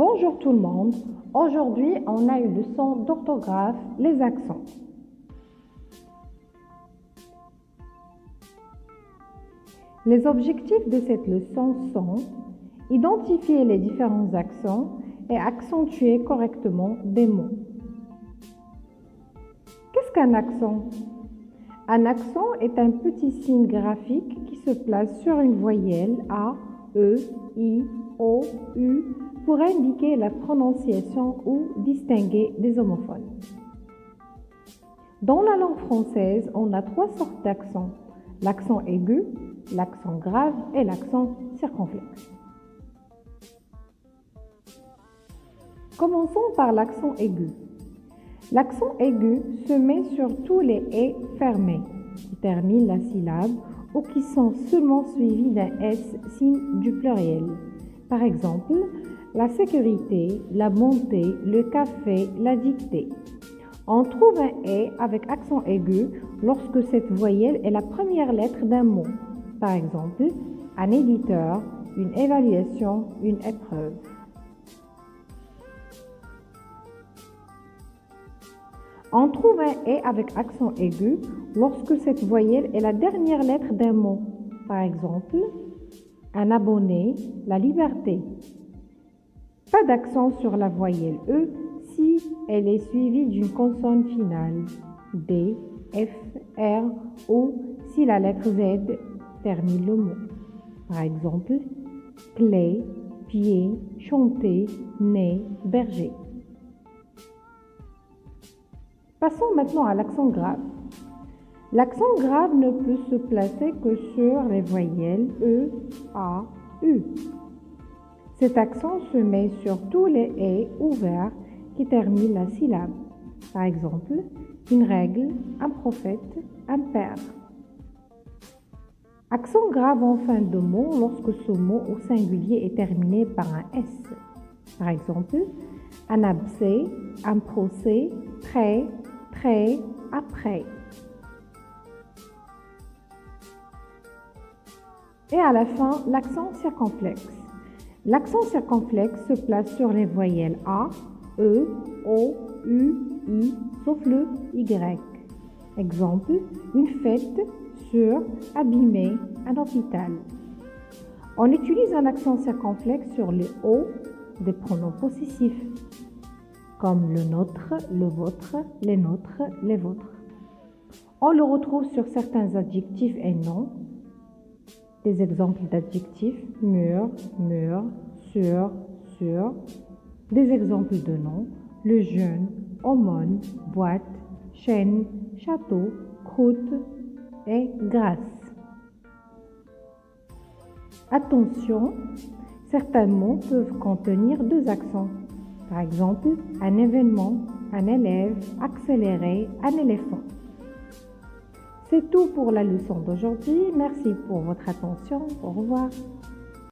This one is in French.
Bonjour tout le monde. Aujourd'hui, on a une leçon d'orthographe, les accents. Les objectifs de cette leçon sont identifier les différents accents et accentuer correctement des mots. Qu'est-ce qu'un accent? Un accent est un petit signe graphique qui se place sur une voyelle A, E, I, O, U pour indiquer la prononciation ou distinguer des homophones. Dans la langue française, on a trois sortes d'accents: l'accent aigu, l'accent grave et l'accent circonflexe. Commençons par l'accent aigu. L'accent aigu se met sur tous les « et » fermés qui terminent la syllabe ou qui sont seulement suivis d'un « s » signe du pluriel. Par exemple, la sécurité, la bonté, le café, la dictée. On trouve un « et » avec accent aigu lorsque cette voyelle est la première lettre d'un mot. Par exemple, un éditeur, une évaluation, une épreuve. On trouve un « et » avec accent aigu lorsque cette voyelle est la dernière lettre d'un mot. Par exemple, un abonné, la liberté. Pas d'accent sur la voyelle « e » si elle est suivie d'une consonne finale, D, F, R, ou si la lettre Z termine le mot. Par exemple, clé, pied, chanter, nez, berger. Passons maintenant à l'accent grave. L'accent grave ne peut se placer que sur les voyelles E, A, U. Cet accent se met sur tous les « et » ouverts qui terminent la syllabe. Par exemple, une règle, un prophète, un père. Accent grave en fin de mot lorsque ce mot au singulier est terminé par un « s ». Par exemple, un abcès, un procès, très, après. Et à la fin, l'accent circonflexe. L'accent circonflexe se place sur les voyelles A, E, O, U, I, sauf le Y. Exemple, une fête, sur, abîmé, un hôpital. On utilise un accent circonflexe sur les O des pronoms possessifs, comme le nôtre, le vôtre, les nôtres, les vôtres. On le retrouve sur certains adjectifs et noms. Des exemples d'adjectifs: mur, mur, sur. Des exemples de noms: le jeune, aumône, boîte, chaîne, château, croûte et grâce. Attention, certains mots peuvent contenir deux accents. Par exemple, un événement, un élève, accéléré, un éléphant. C'est tout pour la leçon d'aujourd'hui. Merci pour votre attention. Au revoir.